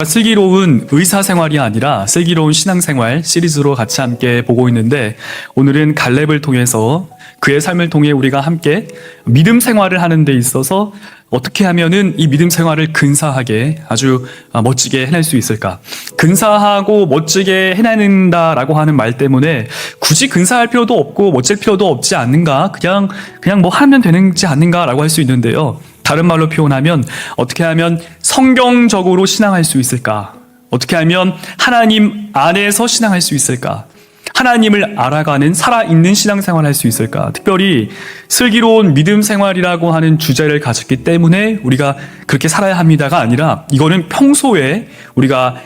슬기로운 의사생활이 아니라 슬기로운 신앙생활 시리즈로 같이 함께 보고 있는데, 오늘은 갈렙을 통해서 그의 삶을 통해 우리가 함께 믿음 생활을 하는 데 있어서 어떻게 하면은 이 믿음 생활을 근사하게 아주 멋지게 해낼 수 있을까? 근사하고 멋지게 해내는다라고 하는 말 때문에 굳이 근사할 필요도 없고 멋질 필요도 없지 않는가? 그냥 뭐 하면 되는지 않는가라고 할 수 있는데요. 다른 말로 표현하면 어떻게 하면 성경적으로 신앙할 수 있을까? 어떻게 하면 하나님 안에서 신앙할 수 있을까? 하나님을 알아가는 살아있는 신앙생활을 할 수 있을까? 특별히 슬기로운 믿음 생활이라고 하는 주제를 가졌기 때문에 우리가 그렇게 살아야 합니다가 아니라, 이거는 평소에 우리가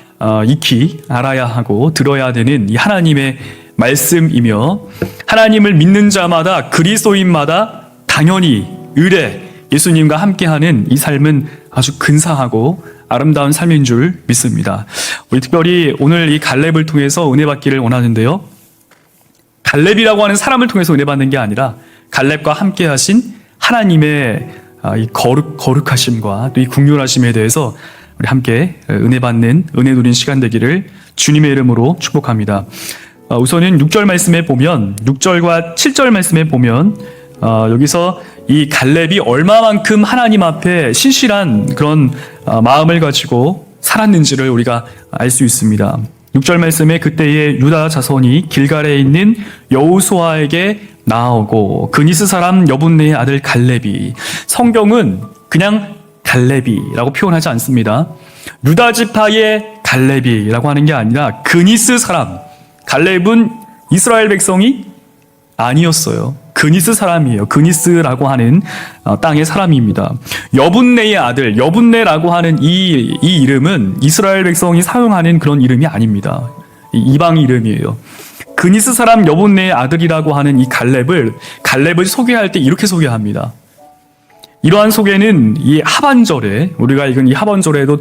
익히 알아야 하고 들어야 되는 이 하나님의 말씀이며, 하나님을 믿는 자마다, 그리스도인마다 당연히 의뢰 예수님과 함께하는 이 삶은 아주 근사하고 아름다운 삶인 줄 믿습니다. 우리 특별히 오늘 이 갈렙을 통해서 은혜 받기를 원하는데요. 갈렙이라고 하는 사람을 통해서 은혜 받는 게 아니라 갈렙과 함께 하신 하나님의 이 거룩하심과 또 이 긍휼하심에 대해서 우리 함께 은혜 받는, 은혜 누린 시간 되기를 주님의 이름으로 축복합니다. 우선은 6절 말씀에 보면, 6절과 7절 말씀에 보면 여기서 이 갈렙이 얼마만큼 하나님 앞에 신실한 그런 마음을 가지고 살았는지를 우리가 알 수 있습니다. 6절 말씀에 그때의 유다 자손이 길갈에 있는 여호수아에게 나아오고 그니스 사람 여분네의 아들 갈렙이, 성경은 그냥 갈렙이라고 표현하지 않습니다. 유다 지파의 갈렙이라고 하는 게 아니라 그니스 사람, 갈렙은 이스라엘 백성이 아니었어요. 그니스 사람이에요. 그니스라고 하는 땅의 사람입니다. 여분네의 아들, 여분네라고 하는 이 이름은 이스라엘 백성이 사용하는 그런 이름이 아닙니다. 이방 이름이에요. 그니스 사람 여분네의 아들이라고 하는 이 갈렙을 소개할 때 이렇게 소개합니다. 이러한 소개는 이 하반절에, 우리가 읽은 이 하반절에도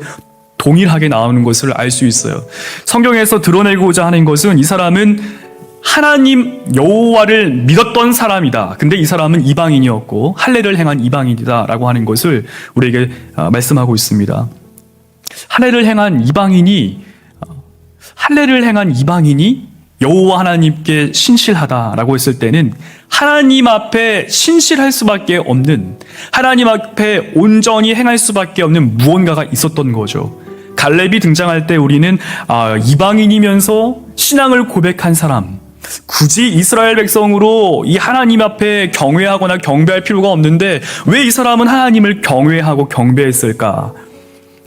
동일하게 나오는 것을 알 수 있어요. 성경에서 드러내고자 하는 것은 이 사람은 하나님 여호와를 믿었던 사람이다. 근데 이 사람은 이방인이었고 할례를 행한 이방인이다라고 하는 것을 우리에게 말씀하고 있습니다. 할례를 행한 이방인이 여호와 하나님께 신실하다라고 했을 때는 하나님 앞에 신실할 수밖에 없는, 하나님 앞에 온전히 행할 수밖에 없는 무언가가 있었던 거죠. 갈렙이 등장할 때 우리는 이방인이면서 신앙을 고백한 사람, 굳이 이스라엘 백성으로 이 하나님 앞에 경외하거나 경배할 필요가 없는데 왜 이 사람은 하나님을 경외하고 경배했을까?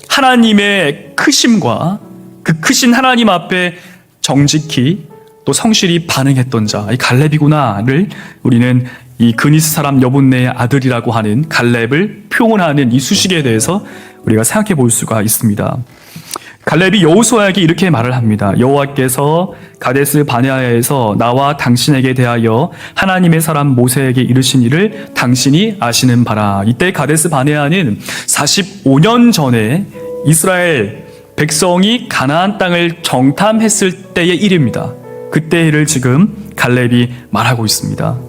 하나님의 크심과 그 크신 하나님 앞에 정직히 또 성실히 반응했던 자, 이 갈렙이구나를 우리는 이 그니스 사람 여분네의 아들이라고 하는 갈렙을 표현하는 이 수식에 대해서 우리가 생각해 볼 수가 있습니다. 갈렙이 여호수아에게 이렇게 말을 합니다. 여호와께서 가데스 바네아에서 나와 당신에게 대하여 하나님의 사람 모세에게 이르신 일을 당신이 아시는 바라. 이때 가데스 바네아는 45년 전에 이스라엘 백성이 가나안 땅을 정탐했을 때의 일입니다. 그때의 일을 지금 갈렙이 말하고 있습니다.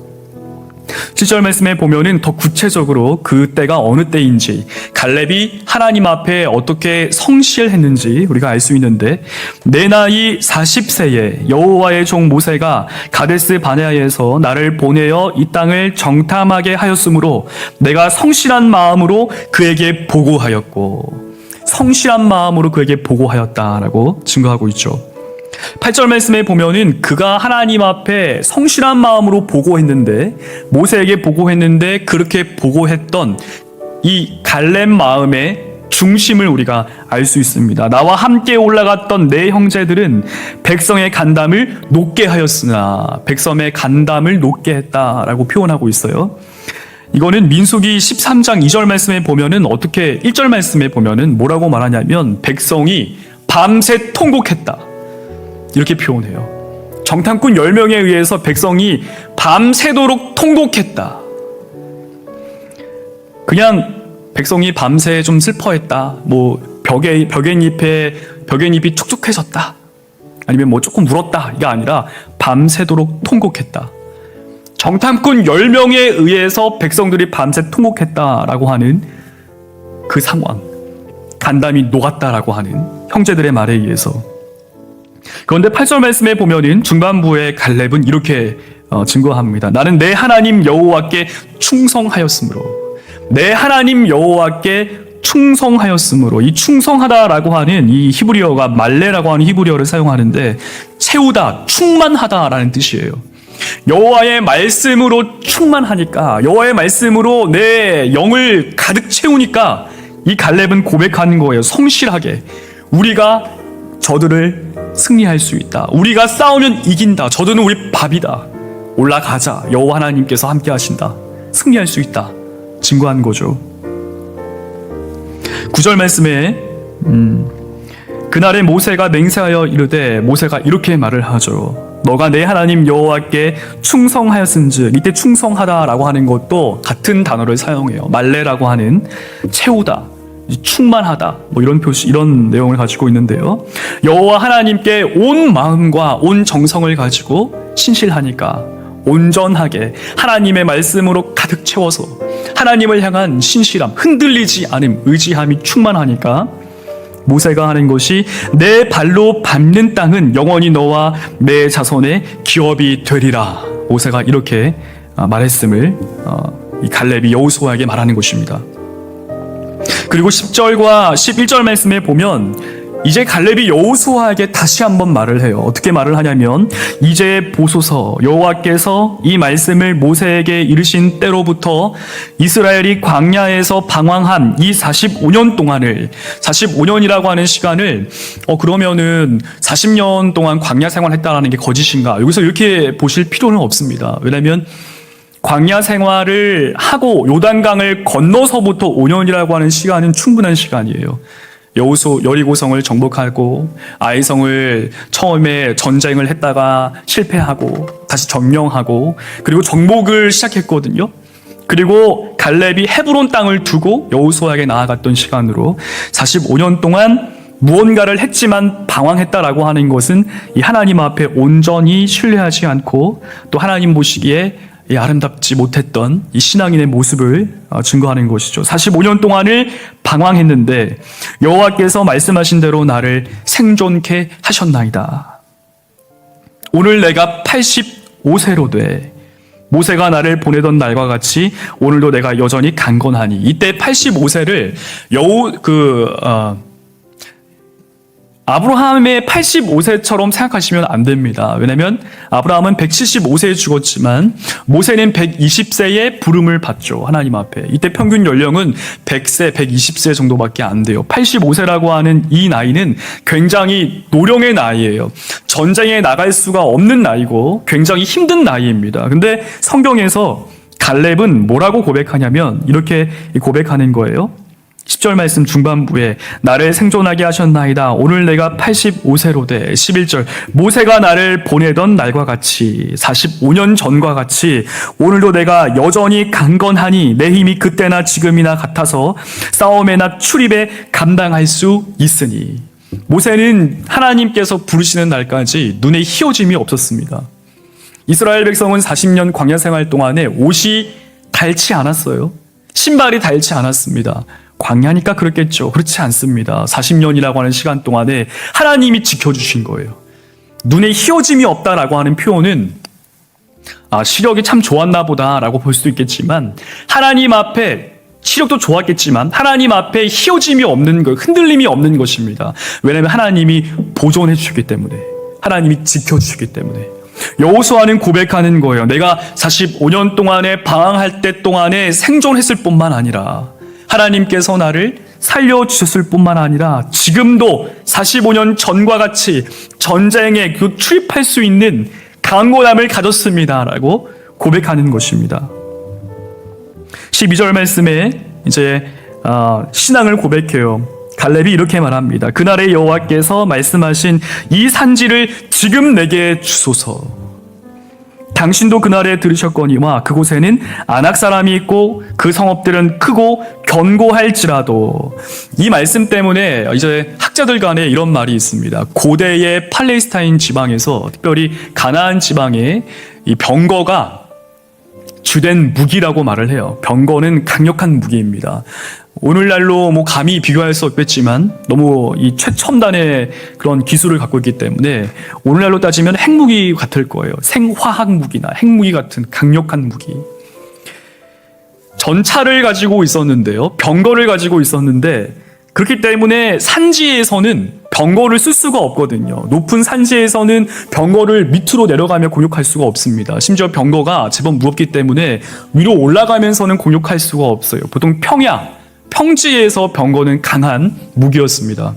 7절 말씀에 보면은 더 구체적으로 그 때가 어느 때인지, 갈렙이 하나님 앞에 어떻게 성실했는지 우리가 알 수 있는데, 내 나이 40세에 여호와의 종 모세가 가데스 바네아에서 나를 보내어 이 땅을 정탐하게 하였으므로 내가 성실한 마음으로 그에게 보고하였고, 성실한 마음으로 그에게 보고하였다라고 증거하고 있죠. 8절 말씀에 보면은 그가 하나님 앞에 성실한 마음으로 보고했는데, 모세에게 보고했는데, 그렇게 보고했던 이 갈렙 마음의 중심을 우리가 알 수 있습니다. 나와 함께 올라갔던 내 형제들은 백성의 간담을 높게 하였으나 백성의 간담을 높게 했다라고 표현하고 있어요. 이거는 민수기 13장 2절 말씀에 보면은 1절 말씀에 보면은 뭐라고 말하냐면, 백성이 밤새 통곡했다, 이렇게 표현해요. 정탐꾼 10명에 의해서 백성이 밤새도록 통곡했다. 그냥 백성이 밤새 좀 슬퍼했다, 뭐 벽에잎이 축축해졌다, 아니면 뭐 조금 울었다, 이게 아니라 밤새도록 통곡했다. 정탐꾼 10명에 의해서 백성들이 밤새 통곡했다라고 하는 그 상황, 간담이 녹았다라고 하는 형제들의 말에 의해서. 그런데 8절 말씀에 보면은 중반부에 갈렙은 이렇게 증거합니다. 나는 내 하나님 여호와께 충성하였으므로, 내 하나님 여호와께 충성하였으므로. 이 충성하다라고 하는 이 히브리어가 말레라고 하는 히브리어를 사용하는데 채우다, 충만하다라는 뜻이에요. 여호와의 말씀으로 충만하니까, 여호와의 말씀으로 내 영을 가득 채우니까 이 갈렙은 고백하는 거예요. 성실하게 우리가 저들을 승리할 수 있다. 우리가 싸우면 이긴다. 저들은 우리 밥이다. 올라가자. 여호와 하나님께서 함께 하신다. 승리할 수 있다. 증거한 거죠. 9절 말씀에 그날에 모세가 맹세하여 이르되, 모세가 이렇게 말을 하죠. 너가 내 하나님 여호와께 충성하였은즉, 이때 충성하다라고 하는 것도 같은 단어를 사용해요. 말레라고 하는 채우다, 충만하다, 뭐 이런 표시, 이런 내용을 가지고 있는데요. 여호와 하나님께 온 마음과 온 정성을 가지고 신실하니까, 온전하게 하나님의 말씀으로 가득 채워서 하나님을 향한 신실함, 흔들리지 않음, 의지함이 충만하니까 모세가 하는 것이 내 발로 밟는 땅은 영원히 너와 내 자손의 기업이 되리라. 모세가 이렇게 말했음을 이 갈렙이 여호수아에게 말하는 것입니다. 그리고 10절과 11절 말씀에 보면 이제 갈렙이 여호수아에게 다시 한번 말을 해요. 어떻게 말을 하냐면, 이제 보소서, 여호와께서 이 말씀을 모세에게 이르신 때로부터 이스라엘이 광야에서 방황한 이 45년 동안을, 45년이라고 하는 시간을 그러면은 40년 동안 광야 생활했다라는 게 거짓인가? 여기서 이렇게 보실 필요는 없습니다. 왜냐하면 광야 생활을 하고 요단강을 건너서부터 5년이라고 하는 시간은 충분한 시간이에요. 여리고성을 정복하고 아이성을 처음에 전쟁을 했다가 실패하고 다시 점령하고 그리고 정복을 시작했거든요. 그리고 갈렙이 헤브론 땅을 두고 여호수아에게 나아갔던 시간으로 45년 동안 무언가를 했지만 방황했다라고 하는 것은 이 하나님 앞에 온전히 신뢰하지 않고 또 하나님 보시기에 아름답지 못했던 이 신앙인의 모습을 증거하는 것이죠. 45년 동안을 방황했는데 여호와께서 말씀하신 대로 나를 생존케 하셨나이다. 오늘 내가 85세로 돼. 모세가 나를 보내던 날과 같이 오늘도 내가 여전히 강건하니. 이때 85세를 아브라함의 85세처럼 생각하시면 안 됩니다. 왜냐하면 아브라함은 175세에 죽었지만 모세는 120세에 부름을 받죠. 하나님 앞에. 이때 평균 연령은 100세, 120세 정도밖에 안 돼요. 85세라고 하는 이 나이는 굉장히 노령의 나이예요. 전쟁에 나갈 수가 없는 나이고 굉장히 힘든 나이입니다. 근데 성경에서 갈렙은 뭐라고 고백하냐면 이렇게 고백하는 거예요. 10절 말씀 중반부에 나를 생존하게 하셨나이다. 오늘 내가 85세로 돼. 11절 모세가 나를 보내던 날과 같이 45년 전과 같이 오늘도 내가 여전히 강건하니 내 힘이 그때나 지금이나 같아서 싸움에나 출입에 감당할 수 있으니. 모세는 하나님께서 부르시는 날까지 눈에 희어짐이 없었습니다. 이스라엘 백성은 40년 광야 생활 동안에 옷이 닳지 않았어요. 신발이 닳지 않았습니다. 광야니까 그렇겠죠. 그렇지 않습니다. 40년이라고 하는 시간 동안에 하나님이 지켜주신 거예요. 눈에 희어짐이 없다라고 하는 표현은 시력이 참 좋았나 보다라고 볼 수도 있겠지만 하나님 앞에 시력도 좋았겠지만 하나님 앞에 희어짐이 없는 것, 흔들림이 없는 것입니다. 왜냐하면 하나님이 보존해 주시기 때문에, 하나님이 지켜주시기 때문에. 여호수아는 고백하는 거예요. 내가 45년 동안에 방황할 때 동안에 생존했을 뿐만 아니라 하나님께서 나를 살려주셨을 뿐만 아니라 지금도 45년 전과 같이 전쟁에 출입할 수 있는 강건함을 가졌습니다 라고 고백하는 것입니다. 12절 말씀에 이제 신앙을 고백해요. 갈렙이 이렇게 말합니다. 그날의 여호와께서 말씀하신 이 산지를 지금 내게 주소서. 당신도 그날에 들으셨거니와 그곳에는 아낙 사람이 있고 그 성읍들은 크고 견고할지라도. 이 말씀 때문에 이제 학자들 간에 이런 말이 있습니다. 고대의 팔레스타인 지방에서 특별히 가나안 지방에 이 병거가 주된 무기라고 말을 해요. 병거는 강력한 무기입니다. 오늘날로 감히 비교할 수 없겠지만 너무 이 최첨단의 그런 기술을 갖고 있기 때문에 오늘날로 따지면 핵무기 같을 거예요. 생화학 무기나 핵무기 같은 강력한 무기. 전차를 가지고 있었는데요. 병거를 가지고 있었는데 그렇기 때문에 산지에서는 병거를 쓸 수가 없거든요. 높은 산지에서는 병거를 밑으로 내려가며 공격할 수가 없습니다. 심지어 병거가 제법 무겁기 때문에 위로 올라가면서는 공격할 수가 없어요. 보통 평지에서 병거는 강한 무기였습니다.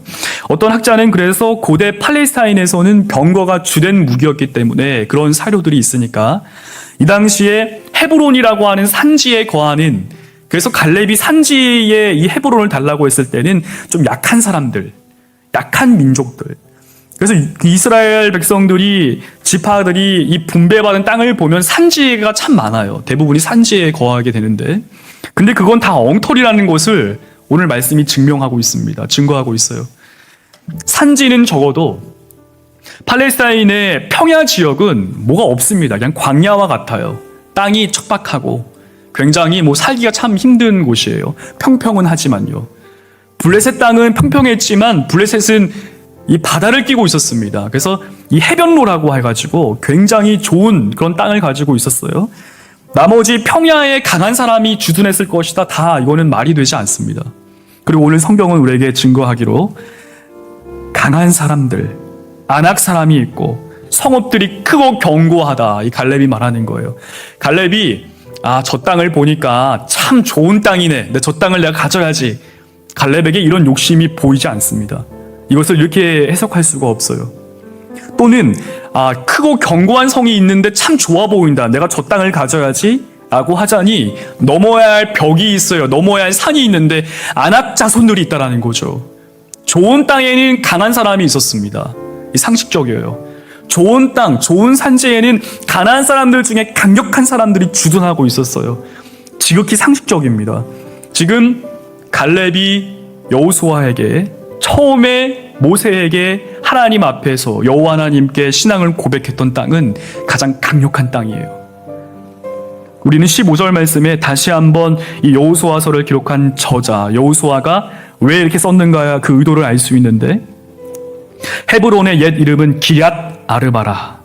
어떤 학자는 그래서 고대 팔레스타인에서는 병거가 주된 무기였기 때문에 그런 사료들이 있으니까 이 당시에 헤브론이라고 하는 산지에 거하는, 그래서 갈렙이 산지에 이 헤브론을 달라고 했을 때는 좀 약한 사람들, 약한 민족들, 그래서 이스라엘 백성들이, 지파들이 이 분배받은 땅을 보면 산지가 참 많아요. 대부분이 산지에 거하게 되는데, 근데 그건 다 엉터리라는 것을 오늘 말씀이 증명하고 있습니다. 증거하고 있어요. 산지는 적어도 팔레스타인의 평야 지역은 뭐가 없습니다. 그냥 광야와 같아요. 땅이 척박하고 굉장히 살기가 참 힘든 곳이에요. 평평은 하지만요. 블레셋 땅은 평평했지만 블레셋은 이 바다를 끼고 있었습니다. 그래서 이 해변로라고 해가지고 굉장히 좋은 그런 땅을 가지고 있었어요. 나머지 평야에 강한 사람이 주둔했을 것이다. 다 이거는 말이 되지 않습니다. 그리고 오늘 성경은 우리에게 증거하기로 강한 사람들, 안악 사람이 있고 성읍들이 크고 견고하다. 이 갈렙이 말하는 거예요. 갈렙이 저 땅을 보니까 참 좋은 땅이네. 근데 저 땅을 내가 가져야지. 갈렙에게 이런 욕심이 보이지 않습니다. 이것을 이렇게 해석할 수가 없어요. 또는 크고 견고한 성이 있는데 참 좋아 보인다. 내가 저 땅을 가져야지 라고 하자니 넘어야 할 벽이 있어요. 넘어야 할 산이 있는데 안악 자손들이 있다라는 거죠. 좋은 땅에는 강한 사람이 있었습니다. 상식적이에요. 좋은 땅, 좋은 산지에는 가난한 사람들 중에 강력한 사람들이 주둔하고 있었어요. 지극히 상식적입니다. 지금 갈렙이 여호수아에게, 처음에 모세에게 하나님 앞에서 여호와 하나님께 신앙을 고백했던 땅은 가장 강력한 땅이에요. 우리는 15절 말씀에 다시 한번 이 여호수아서를 기록한 저자 여호수아가 왜 이렇게 썼는가 그 의도를 알 수 있는데, 헤브론의 옛 이름은 기럇 아르바라.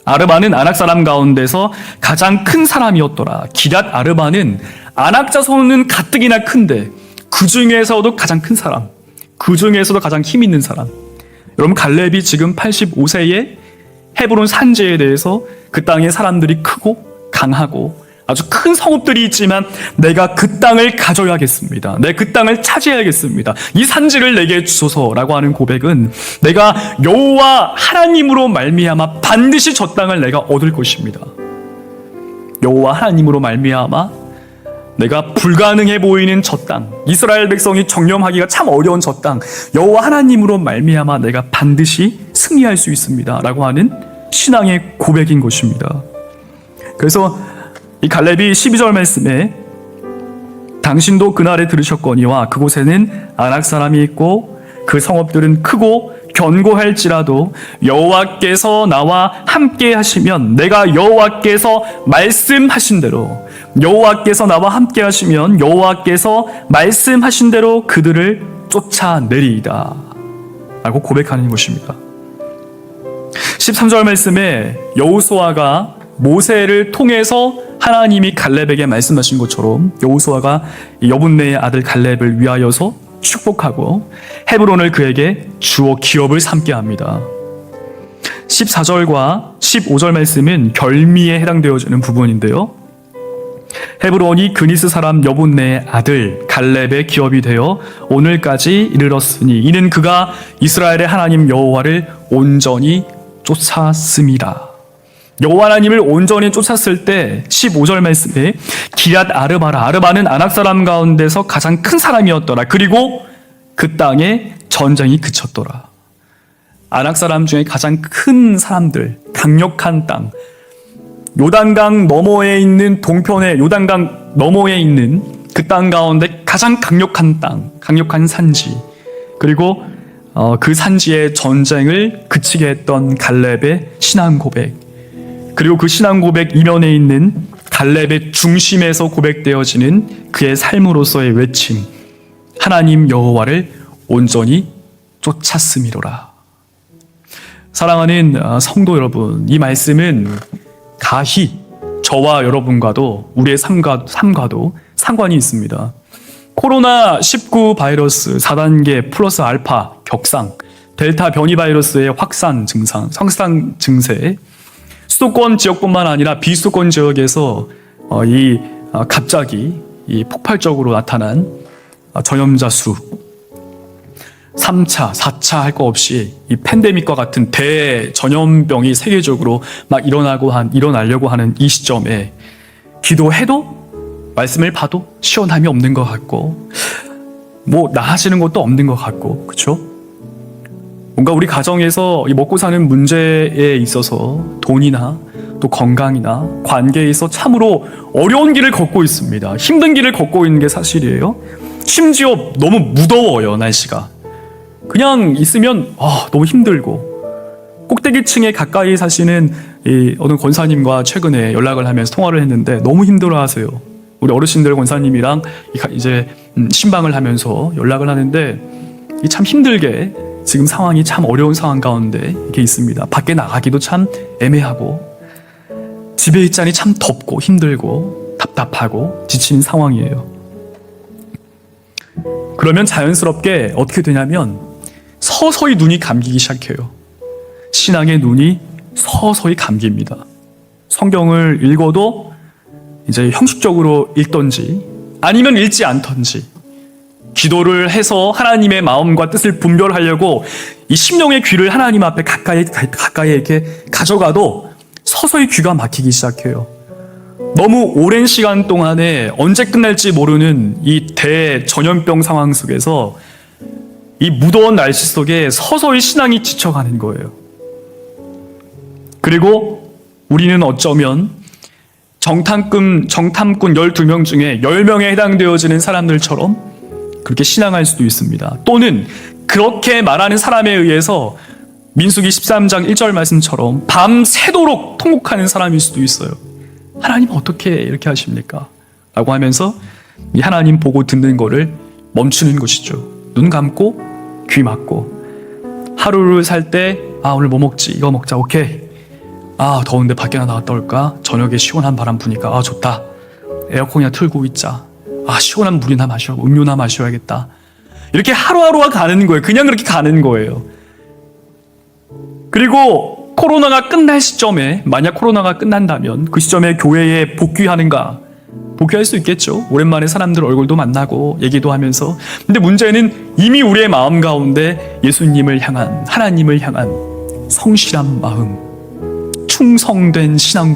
아르바는 아낙 사람 가운데서 가장 큰 사람이었더라. 기럇 아르바는 아낙 자손은 가뜩이나 큰데 그 중에서도 가장 큰 사람, 그 중에서도 가장 힘 있는 사람. 여러분, 갈렙이 지금 85세에 헤브론 산지에 대해서 그 땅의 사람들이 크고 강하고 아주 큰 성읍들이 있지만 내가 그 땅을 가져야겠습니다. 내 그 땅을 차지해야겠습니다. 이 산지를 내게 주소서라고 하는 고백은 내가 여호와 하나님으로 말미암아 반드시 저 땅을 내가 얻을 것입니다. 여호와 하나님으로 말미암아 내가 불가능해 보이는 저 땅, 이스라엘 백성이 정령하기가 참 어려운 저 땅, 여호와 하나님으로 말미암아 내가 반드시 승리할 수 있습니다 라고 하는 신앙의 고백인 것입니다. 그래서 이 갈렙이 12절 말씀에 당신도 그날에 들으셨거니와 그곳에는 아낙 사람이 있고 그 성읍들은 크고 견고할지라도 여호와께서 나와 함께 하시면, 내가 여호와께서 말씀하신 대로, 여호와께서 나와 함께 하시면 여호와께서 말씀하신 대로 그들을 쫓아내리이다 라고 고백하는 것입니다. 13절 말씀에 여호수아가 모세를 통해서 하나님이 갈렙에게 말씀하신 것처럼 여호수아가 여분네의 아들 갈렙을 위하여서 축복하고 헤브론을 그에게 주어 기업을 삼게 합니다. 14절과 15절 말씀은 결미에 해당되어지는 부분인데요. 헤브론이 그니스 사람 여분네의 아들 갈렙의 기업이 되어 오늘까지 이르렀으니 이는 그가 이스라엘의 하나님 여호와를 온전히 쫓았음이라. 여호와 하나님을 온전히 쫓았을 때 15절 말씀에 기럇 아르바라, 아르바는 아낙 사람 가운데서 가장 큰 사람이었더라. 그리고 그 땅에 전쟁이 그쳤더라. 아낙 사람 중에 가장 큰 사람들, 강력한 땅, 요단강 너머에 있는, 동편의 요단강 너머에 있는 그 땅 가운데 가장 강력한 땅, 강력한 산지, 그리고 그 산지의 전쟁을 그치게 했던 갈렙의 신앙 고백, 그리고 그 신앙 고백 이면에 있는 갈렙의 중심에서 고백되어지는 그의 삶으로서의 외침, 하나님 여호와를 온전히 쫓았음이로라. 사랑하는 성도 여러분, 이 말씀은 가히 저와 여러분과도 우리의 삶과도 상관이 있습니다. 코로나19 바이러스 4단계 플러스 알파 격상, 델타 변이 바이러스의 확산 증세, 수도권 지역뿐만 아니라 비수도권 지역에서 갑자기 폭발적으로 나타난 전염자 수, 3차, 4차 할 거 없이 이 팬데믹과 같은 대전염병이 세계적으로 막 일어나려고 하는 이 시점에 기도해도 말씀을 봐도 시원함이 없는 것 같고 뭐 나아지는 것도 없는 것 같고, 그렇죠? 뭔가 우리 가정에서 이 먹고 사는 문제에 있어서 돈이나 또 건강이나 관계에 있어 참으로 어려운 길을 걷고 있습니다. 힘든 길을 걷고 있는 게 사실이에요. 심지어 너무 무더워요, 날씨가. 그냥 있으면 너무 힘들고, 꼭대기층에 가까이 사시는 어느 권사님과 최근에 연락을 하면서 통화를 했는데 너무 힘들어하세요. 우리 어르신들 권사님이랑 이제 신방을 하면서 연락을 하는데 참 힘들게 지금 상황이 참 어려운 상황 가운데 이렇게 있습니다. 밖에 나가기도 참 애매하고 집에 있자니 참 덥고 힘들고 답답하고 지친 상황이에요. 그러면 자연스럽게 어떻게 되냐면 서서히 눈이 감기기 시작해요. 신앙의 눈이 서서히 감깁니다. 성경을 읽어도 이제 형식적으로 읽던지 아니면 읽지 않던지, 기도를 해서 하나님의 마음과 뜻을 분별하려고 이 심령의 귀를 하나님 앞에 가까이 이렇게 가져가도 서서히 귀가 막히기 시작해요. 너무 오랜 시간 동안에 언제 끝날지 모르는 이 대전염병 상황 속에서 이 무더운 날씨 속에 서서히 신앙이 지쳐가는 거예요. 그리고 우리는 어쩌면 정탐꾼 12명 중에 10명에 해당되어지는 사람들처럼 그렇게 신앙할 수도 있습니다. 또는 그렇게 말하는 사람에 의해서 민수기 13장 1절 말씀처럼 밤새도록 통곡하는 사람일 수도 있어요. 하나님 어떻게 이렇게 하십니까? 라고 하면서 이 하나님 보고 듣는 거를 멈추는 것이죠. 눈 감고 귀 막고 하루를 살 때 오늘 뭐 먹지? 이거 먹자. 오케이. 더운데 밖에 나갔다 올까? 저녁에 시원한 바람 부니까 좋다. 에어컨이나 틀고 있자. 시원한 물이나 마셔야고 음료나 마셔야겠다. 이렇게 하루하루가 가는 거예요. 그냥 그렇게 가는 거예요. 그리고 코로나가 끝날 시점에, 만약 코로나가 끝난다면 그 시점에 교회에 복귀하는가? 복귀할 수 있겠죠. 오랜만에 사람들 얼굴도 만나고 얘기도 하면서. 근데 문제는 이미 우리의 마음 가운데 예수님을 향한, 하나님을 향한 성실한 마음, 충성된 신앙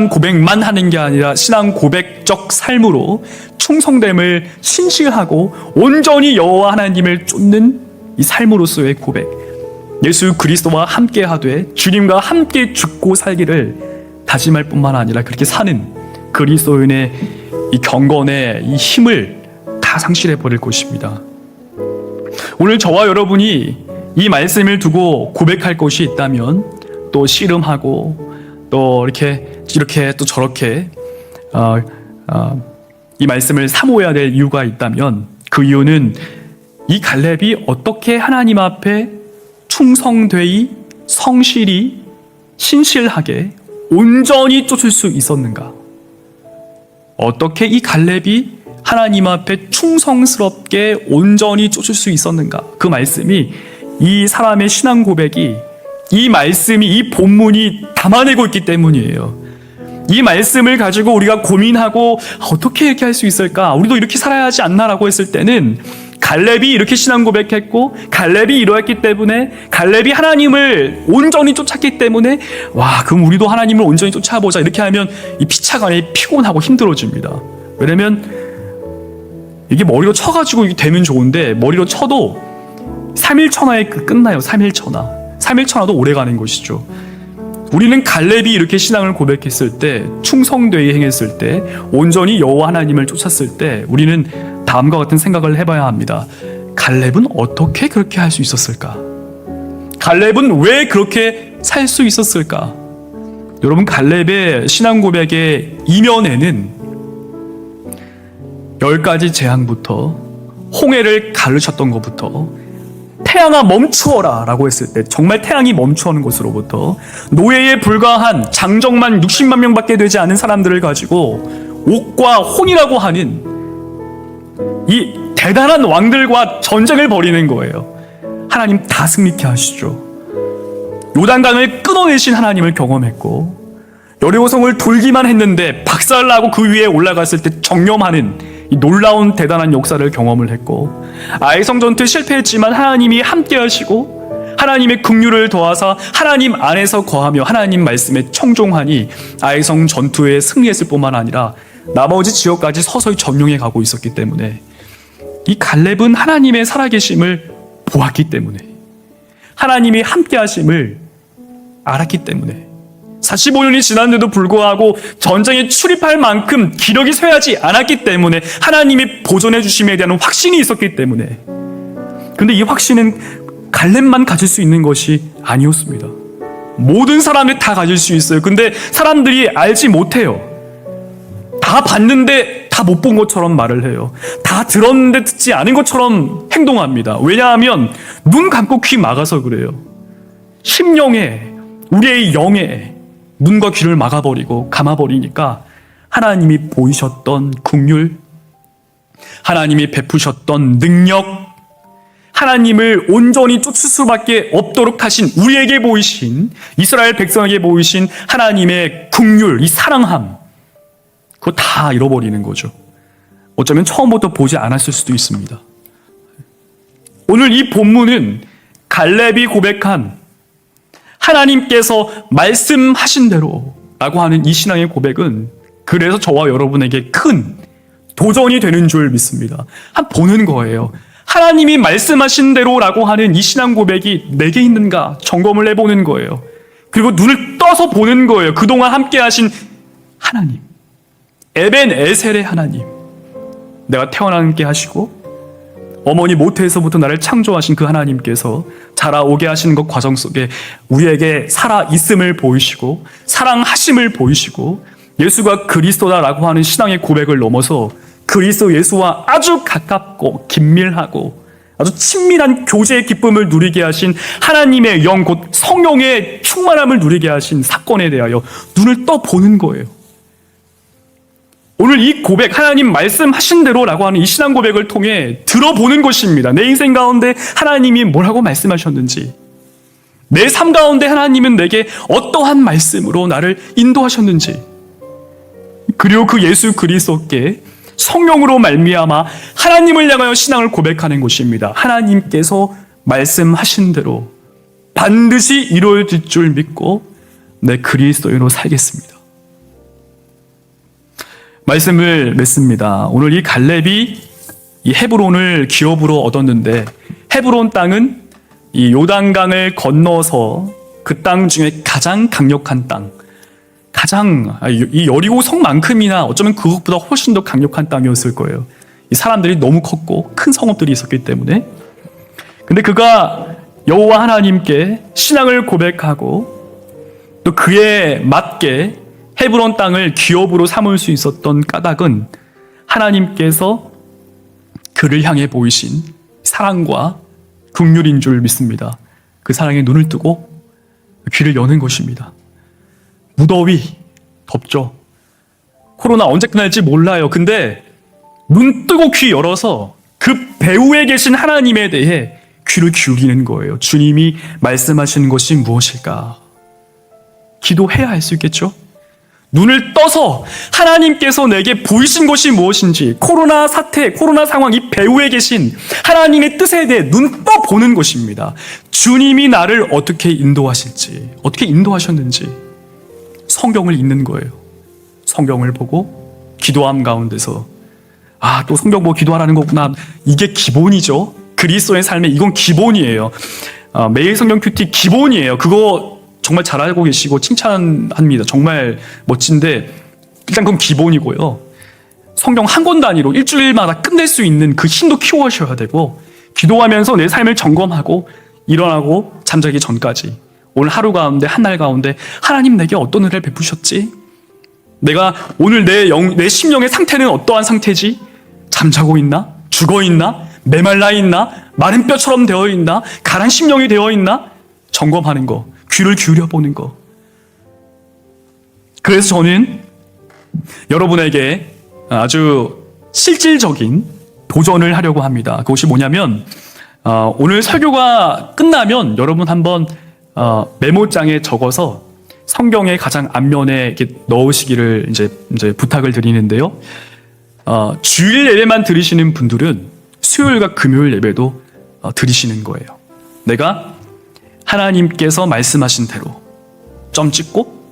고백만 하는 게 아니라 신앙 고백적 삶으로 충성됨을 신실하고 온전히 여호와 하나님을 쫓는 이 삶으로서의 고백, 예수 그리스도와 함께 하되 주님과 함께 죽고 살기를 다짐할 뿐만 아니라 그렇게 사는 그리스도인의 이 경건의 이 힘을 다 상실해 버릴 것입니다. 오늘 저와 여러분이 이 말씀을 두고 고백할 것이 있다면, 또 씨름하고 또 이렇게 또 저렇게 이 말씀을 사모해야 될 이유가 있다면, 그 이유는 이 갈렙이 어떻게 하나님 앞에 충성되이 성실히 신실하게 온전히 쫓을 수 있었는가? 어떻게 이 갈렙이 하나님 앞에 충성스럽게 온전히 쫓을 수 있었는가? 그 말씀이, 이 사람의 신앙 고백이, 이 말씀이, 이 본문이 담아내고 있기 때문이에요. 이 말씀을 가지고 우리가 고민하고 어떻게 이렇게 할 수 있을까? 우리도 이렇게 살아야 하지 않나라고 했을 때는, 갈렙이 이렇게 신앙 고백했고 갈렙이 이러했기 때문에, 갈렙이 하나님을 온전히 쫓았기 때문에 그럼 우리도 하나님을 온전히 쫓아보자, 이렇게 하면 이 피차간에 피곤하고 힘들어집니다. 왜냐면 이게 머리로 쳐가지고 이게 되면 좋은데, 머리로 쳐도 3일천하에 끝나요. 3일천하도 오래가는 것이죠. 우리는 갈렙이 이렇게 신앙을 고백했을 때, 충성되이 행했을 때, 온전히 여호와 하나님을 쫓았을 때, 우리는 다음과 같은 생각을 해봐야 합니다. 갈렙은 어떻게 그렇게 할 수 있었을까? 갈렙은 왜 그렇게 살 수 있었을까? 여러분, 갈렙의 신앙 고백의 이면에는 10가지 재앙부터, 홍해를 가르쳤던 것부터, 태양아 멈추어라 라고 했을 때 정말 태양이 멈추어는 것으로부터, 노예에 불과한 장정만 60만 명밖에 되지 않은 사람들을 가지고 옥과 혼이라고 하는 이 대단한 왕들과 전쟁을 벌이는 거예요. 하나님 다 승리케 하시죠. 요단강을 끊어내신 하나님을 경험했고, 여리고성을 돌기만 했는데 박살나고 그 위에 올라갔을 때 정념하는 이 놀라운 대단한 역사를 경험을 했고, 아이성 전투에 실패했지만 하나님이 함께 하시고 하나님의 긍휼을 더하사 하나님 안에서 거하며 하나님 말씀에 청종하니 아이성 전투에 승리했을 뿐만 아니라 나머지 지역까지 서서히 점령해 가고 있었기 때문에, 이 갈렙은 하나님의 살아계심을 보았기 때문에, 하나님이 함께 하심을 알았기 때문에, 45년이 지났는데도 불구하고 전쟁에 출입할 만큼 기력이 쇠하지 않았기 때문에, 하나님이 보존해 주심에 대한 확신이 있었기 때문에. 근데 이 확신은 갈렙만 가질 수 있는 것이 아니었습니다. 모든 사람들이 다 가질 수 있어요. 근데 사람들이 알지 못해요. 다 봤는데 다 못 본 것처럼 말을 해요. 다 들었는데 듣지 않은 것처럼 행동합니다. 왜냐하면 눈 감고 귀 막아서 그래요. 심령에, 우리의 영에 눈과 귀를 막아버리고 감아버리니까 하나님이 보이셨던 긍휼, 하나님이 베푸셨던 능력, 하나님을 온전히 쫓을 수밖에 없도록 하신, 우리에게 보이신, 이스라엘 백성에게 보이신 하나님의 긍휼, 이 사랑함, 그거 다 잃어버리는 거죠. 어쩌면 처음부터 보지 않았을 수도 있습니다. 오늘 이 본문은 갈렙이 고백한 하나님께서 말씀하신 대로 라고 하는 이 신앙의 고백은, 그래서 저와 여러분에게 큰 도전이 되는 줄 믿습니다. 보는 거예요. 하나님이 말씀하신 대로라고 하는 이 신앙 고백이 내게 있는가 점검을 해보는 거예요. 그리고 눈을 떠서 보는 거예요. 그동안 함께 하신 하나님, 에벤 에셀의 하나님, 내가 태어나게 하시고 어머니 모태에서부터 나를 창조하신 그 하나님께서 자라오게 하시는 것 과정 속에 우리에게 살아있음을 보이시고 사랑하심을 보이시고, 예수가 그리스도다라고 하는 신앙의 고백을 넘어서 그리스도 예수와 아주 가깝고 긴밀하고 아주 친밀한 교제의 기쁨을 누리게 하신 하나님의 영, 곧 성령의 충만함을 누리게 하신 사건에 대하여 눈을 떠보는 거예요. 오늘 이 고백, 하나님 말씀하신 대로라고 하는 이 신앙 고백을 통해 들어보는 것입니다. 내 인생 가운데 하나님이 뭐라고 말씀하셨는지, 내 삶 가운데 하나님은 내게 어떠한 말씀으로 나를 인도하셨는지, 그리고 그 예수 그리스도께 성령으로 말미암아 하나님을 향하여 신앙을 고백하는 것입니다. 하나님께서 말씀하신 대로 반드시 이루어질 줄 믿고 내 그리스도인으로 살겠습니다. 말씀을 맺습니다. 오늘 이 갈렙이 이 헤브론을 기업으로 얻었는데, 헤브론 땅은 이 요단강을 건너서 그 땅 중에 가장 강력한 땅, 이 여리고 성만큼이나 어쩌면 그것보다 훨씬 더 강력한 땅이었을 거예요. 이 사람들이 너무 컸고 큰 성읍들이 있었기 때문에. 근데 그가 여호와 하나님께 신앙을 고백하고 또 그에 맞게 헤브론 땅을 기업으로 삼을 수 있었던 까닭은 하나님께서 그를 향해 보이신 사랑과 긍휼인 줄 믿습니다. 그 사랑에 눈을 뜨고 귀를 여는 것입니다. 무더위, 덥죠. 코로나 언제 끝날지 몰라요. 근데 눈 뜨고 귀 열어서 그 배후에 계신 하나님에 대해 귀를 기울이는 거예요. 주님이 말씀하시는 것이 무엇일까? 기도해야 할 수 있겠죠? 눈을 떠서 하나님께서 내게 보이신 것이 무엇인지, 코로나 사태, 코로나 상황, 이 배후에 계신 하나님의 뜻에 대해 눈 떠보는 것입니다. 주님이 나를 어떻게 인도하실지, 어떻게 인도하셨는지 성경을 읽는 거예요. 성경을 보고 기도함 가운데서, 또 성경 보고 기도하라는 거구나. 이게 기본이죠. 그리스도의 삶에 이건 기본이에요. 매일 성경 큐티 기본이에요. 그거 정말 잘 알고 계시고 칭찬합니다. 정말 멋진데, 일단 그건 기본이고요. 성경 한 권 단위로 일주일마다 끝낼 수 있는 그 힘도 키워셔야 되고, 기도하면서 내 삶을 점검하고 일어나고 잠자기 전까지 오늘 하루 가운데, 한 날 가운데 하나님 내게 어떤 은혜를 베푸셨지? 내가 오늘 내 심령의 상태는 어떠한 상태지? 잠자고 있나? 죽어 있나? 메말라 있나? 마른 뼈처럼 되어 있나? 가란 심령이 되어 있나? 점검하는 거, 귀를 기울여 보는 거. 그래서 저는 여러분에게 아주 실질적인 도전을 하려고 합니다. 그것이 뭐냐면 오늘 설교가 끝나면 여러분 한번 메모장에 적어서 성경의 가장 앞면에 이렇게 넣으시기를 이제 부탁을 드리는데요. 주일 예배만 들으시는 분들은 수요일과 금요일 예배도 들으시는 거예요. 내가 하나님께서 말씀하신 대로 점 찍고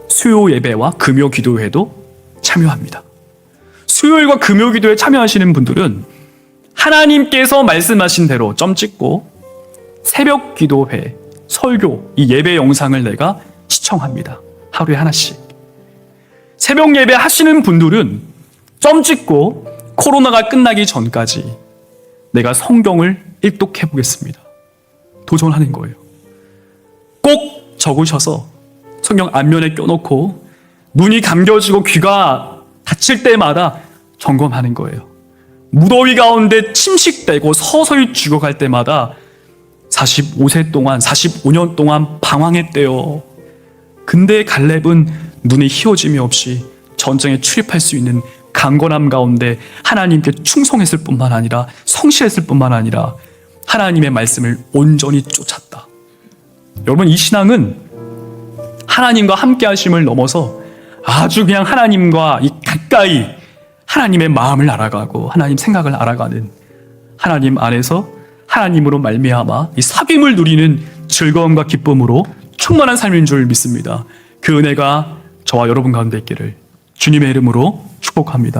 수요 예배와 금요 기도회도 참여합니다. 수요일과 금요 기도에 참여하시는 분들은 하나님께서 말씀하신 대로 점 찍고 새벽 기도회, 설교, 이 예배 영상을 내가 시청합니다. 하루에 하나씩. 새벽 예배 하시는 분들은 점 찍고 코로나가 끝나기 전까지 내가 성경을 일독해 보겠습니다. 도전하는 거예요. 꼭 적으셔서 성경 앞면에 껴놓고 눈이 감겨지고 귀가 닫힐 때마다 점검하는 거예요. 무더위 가운데 침식되고 서서히 죽어갈 때마다 45세 동안, 45년 동안 방황했대요. 근데 갈렙은 눈에 희어짐이 없이 전쟁에 출입할 수 있는 강건함 가운데 하나님께 충성했을 뿐만 아니라 성실했을 뿐만 아니라 하나님의 말씀을 온전히 쫓았다. 여러분, 이 신앙은 하나님과 함께 하심을 넘어서 아주 그냥 하나님과 가까이 하나님의 마음을 알아가고 하나님 생각을 알아가는, 하나님 안에서 하나님으로 말미암아 이 삽임을 누리는 즐거움과 기쁨으로 충만한 삶인 줄 믿습니다. 그 은혜가 저와 여러분 가운데 있기를 주님의 이름으로 축복합니다.